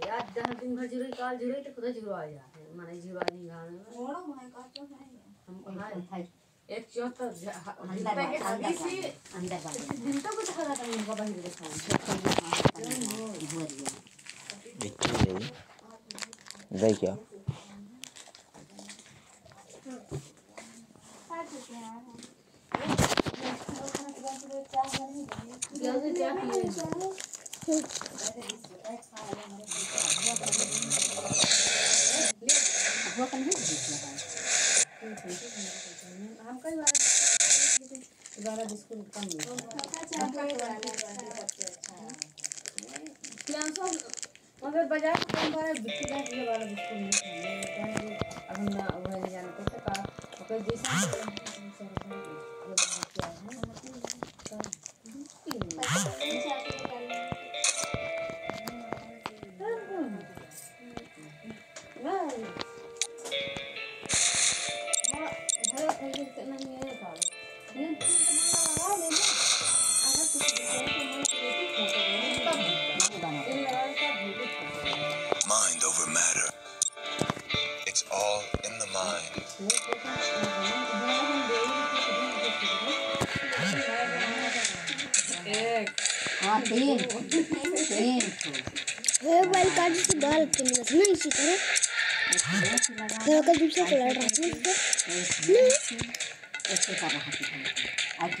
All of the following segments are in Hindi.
यार जहाँ दिन भर जुड़े काल जुड़े तो खुद जुड़वा जाते हैं माने जुड़वा नहीं गाने में ओड़ा मैं का तो है हम हाय एक चौथा अंदर दिन तो कुछ खा था उनका बाहर देखा दे क्या हम कई बार 12 बिस्कुट कम मगर बाजार में कम बार बिस्कुट ये वाला बिस्कुट नहीं खाएंगे अब हम ना वो नहीं जानते तो का ओके जैसा Mind over matter. It's all in the mind. Mobile card से बाल करना ना इसी तरह थोड़ा का दूसरा कलर रखना ऐसे कर रहा है आज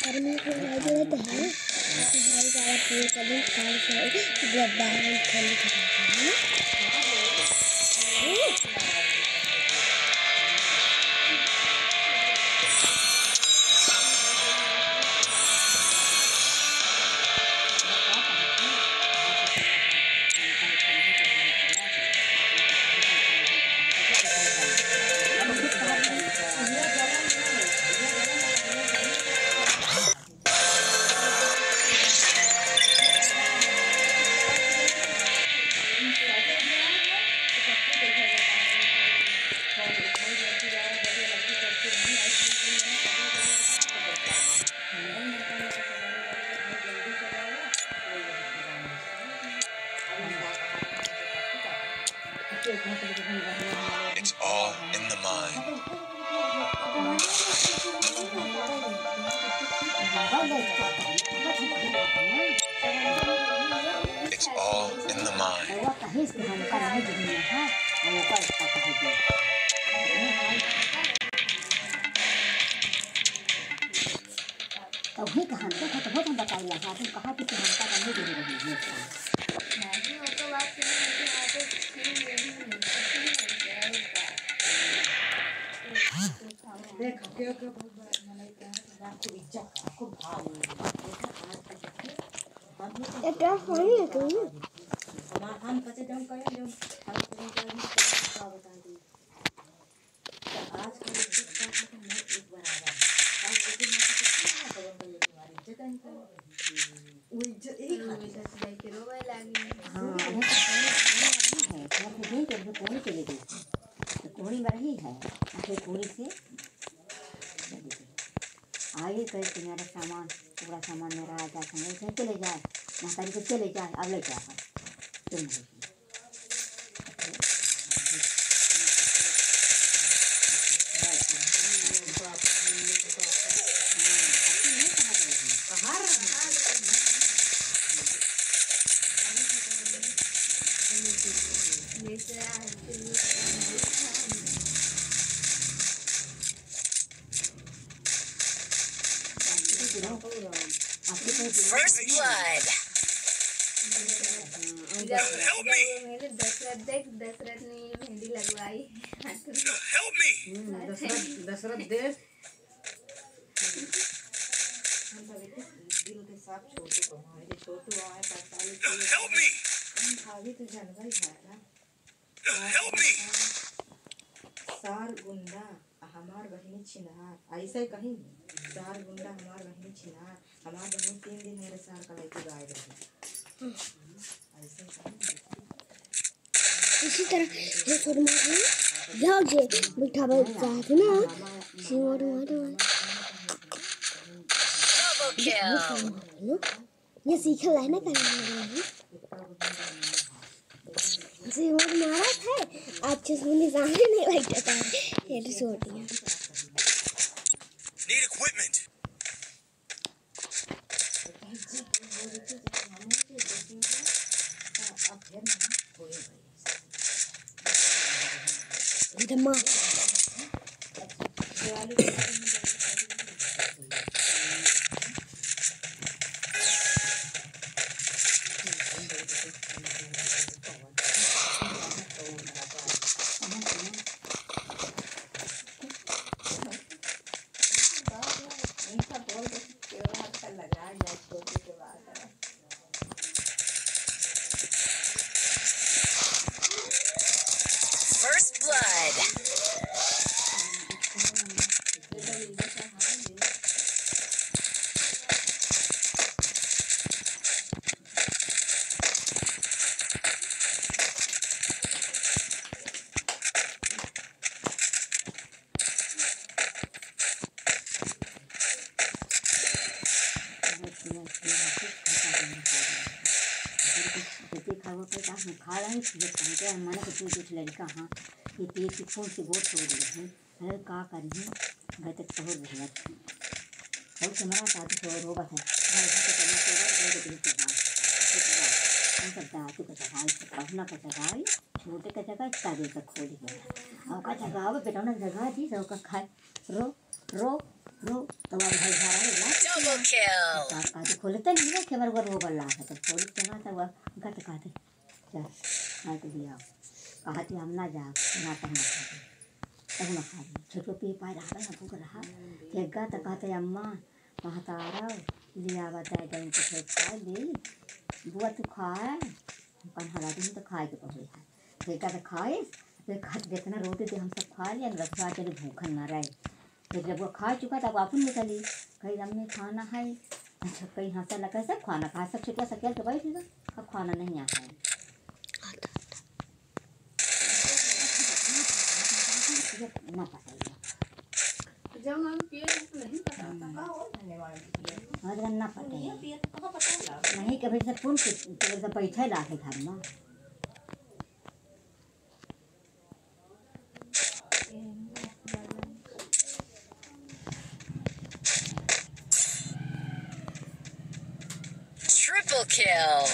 और मैं को जरूरत है भाई का पूरा कभी कार्ड से गद्दा में खाली करना It's all in the mind. It's all in the mind. तो ही कहां तो बहुत हम बताइए हां तुम कहा कि हमका करने दे रही है नहीं वो तो बात नहीं है कि आप देख के मैंने बात को इज्जत को भाव এটা হয় না তো हम कैसे जम करें जब हम क्या बता दी आज का इज्जत का तो मैं एक बार आ रहा आज लेकिन मैं तो क्या खबर कर लेने वाली इज्जत नहीं कर वो इज्जत एक हमेशा से लेके रोवे लगी हां है घर पे नहीं कर कोई चले गई तो कोई बरही है फिर कोई से आगे कहे कि मेरा सामान पूरा सामान मेरा आ जाए संगे से चले जाए माता जी को चले जाए अब ले जाकर तुम First blood. Help me. मेरे दशरथ देख दशरथ ने मेहंदी लगवाई Help me. दशरथ देव दिल के साथ छोटू को हमारे छोटू आए 45 Help me. हम भाभी तो जनवरी है ना Help me. सार गुंडा हमार बहनी छिनार ऐसा ही कहीं सार गुंडा हमार बहनी छिनार हमार बहनी 3 दिन मेरे सार का लेके गाय रही ऐसे इसी तरह ये छोटे मोटे जाओ जे मिठा बच्चा है ना सिंगर मारो ये सीखा है ना करने से वो मारा था आज चश्मे सामने नहीं लग जाता हेडशॉट है। Need equipment. धम्मा First blood. खा रहे हैं मैंने कुछ कुछ लड़का हाँ ये पेट की खून से बहुत हो रही है अरे का करी घर तक शहर रही है और तुम्हारा शादी शहर होगा था पढ़ना का जगह छोटे का जगह इतना देर तक खोल गया और का जगह बेटा ना जगह थी सब का खाए रो रो रो तो भाई घर है Double kill. का खोलते नहीं है कैमरा पर वो बल्ला है तो खोल के ना था वो गट काटे चल ना तो दिया कहते हम ना जा ना तो ना खा तब ना खा छोटो पे पाए रहा ना भूख रहा तेगा तो कहते अम्मा महतारा लिया बताए तो उनको खा दे बुआ तू खाए कन्हरा दिन तो खाए के पहुँचे है तेगा तो खाए फिर खाते देते ना रोटी हम सब खा लिया रखवा चले भूखन ना रहे फिर जब वो खा चुका तब अपन निकली कहीं हमने खाना है अच्छा कहीं हंसा लगा सब खाना खा सब छुट्टियाँ सकेल तो बैठ गया अब खाना नहीं आता है ना पता जब हम पिए नहीं पता का हो अगर ना पता नहीं कभी से फोन से पैसा ला के घर में Triple kill.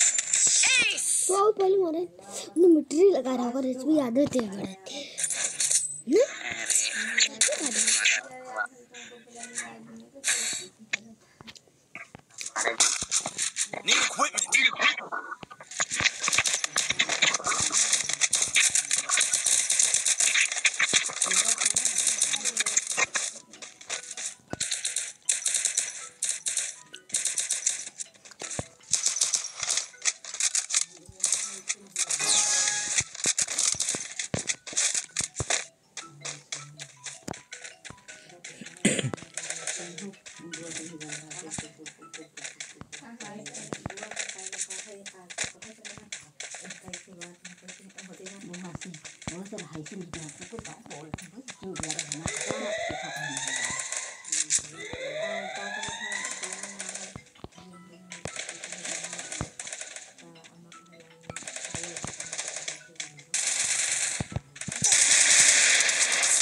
तो आओ पहले मारे उन्हें मिट्टी लगा रहा होगा रेसिपी याद है तेरे बड़े Need equipment.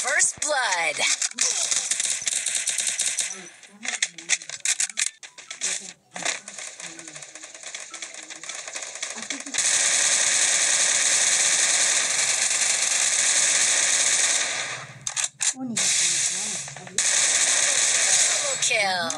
First blood. Kill.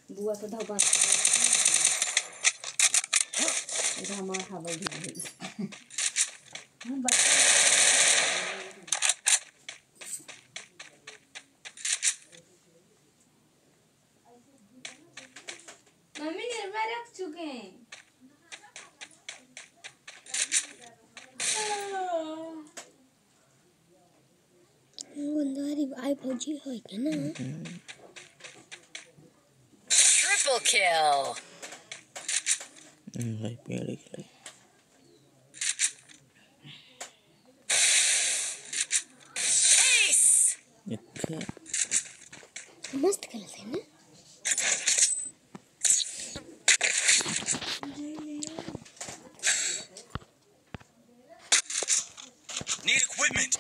बुआ तो धबा इधर हमारा हवा भी मम्मी निर्मा रख चुके हैं गुंदारी आई भौजी है क्या ना? Triple kill. भाई पेड़ ही खिलाई Ace. इतना मस्त खेलते हैं ना? Need equipment.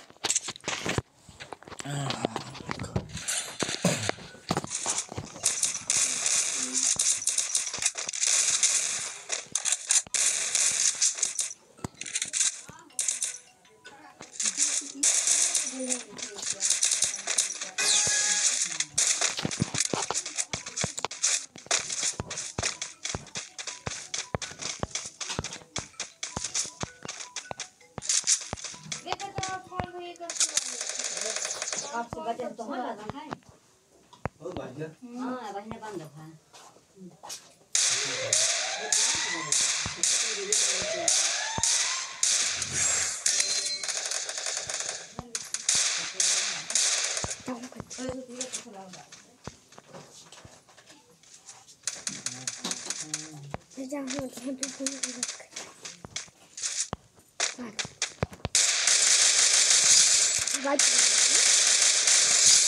आपसे बचे तो हो जाता है। हाँ बहने बंद है।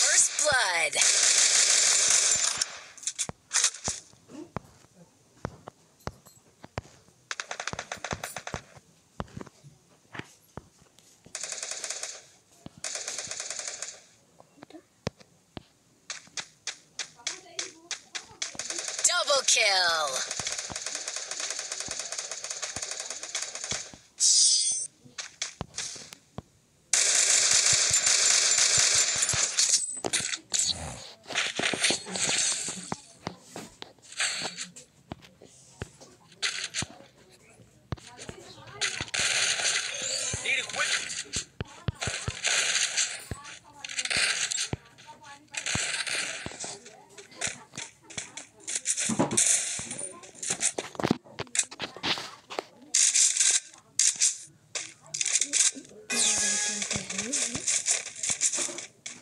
First blood. Double kill. Need equipment.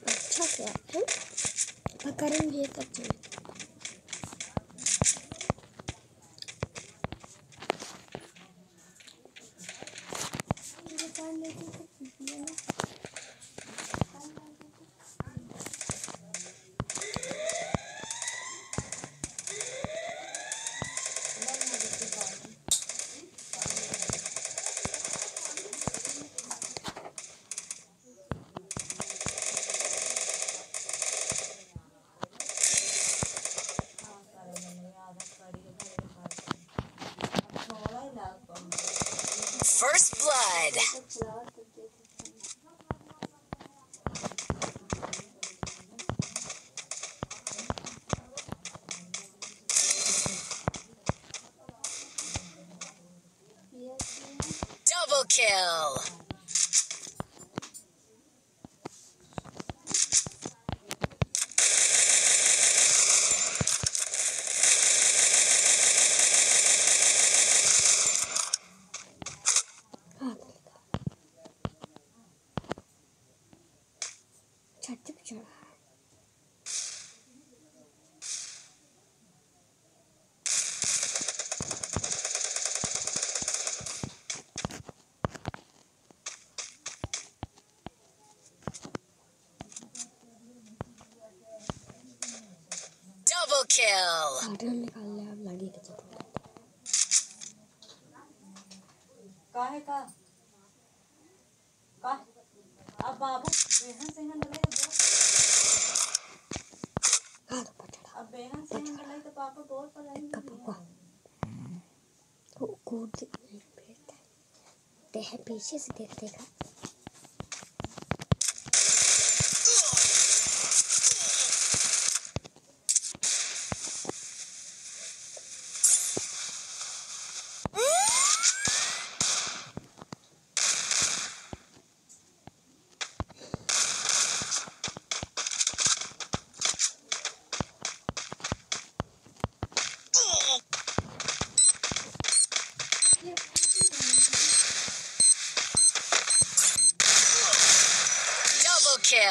अच्छा क्या है? पकड़ेंगे तब चलेगा। First blood. Double kill. छत पे चढ़ा है। Double kill. कार्टन निकाल ले अब लगी के चलो। काहे का अब बाबू बेहन से हन लगे तो अब बेहन से हन लगे तो पापा बोल पर आई पापा वो कूद ते है पीछे से देखा।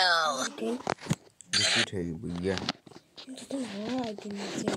kill. Again. बिस्किट है भैया Again.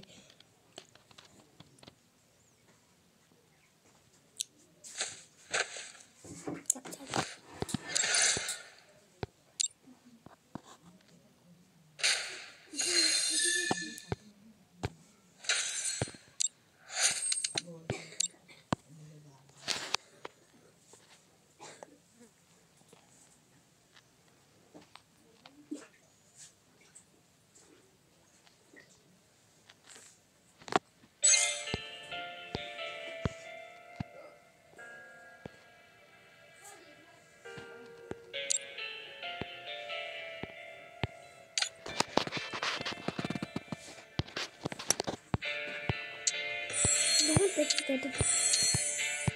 बहुत अच्छी करते हैं।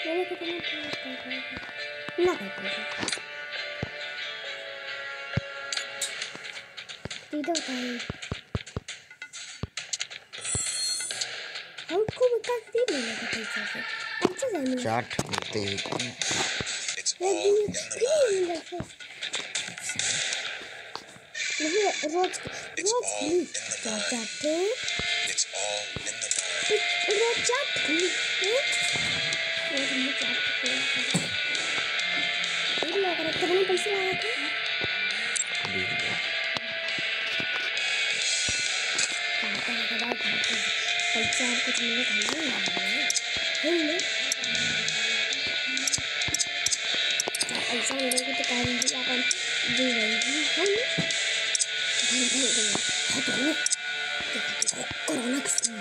मैंने कितना ना करते सीधा उठाइए हमको बता दी मैंने पैसा से अच्छा जाने चाट मिलते हैं It's all in the mind. Rose It's rose all in the mind. जाते It's all in the mind. रोज जाते रोज में जाते ये लोग रखते हैं पैसे लगा के पैसा कुछ मिले खाने नहीं ऐसा मिलेगा तो काम भी अपन दे रही है कोरोना किसने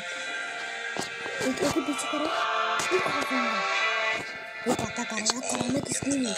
एक पीछे करो ये पता करेगा कोरोना किसने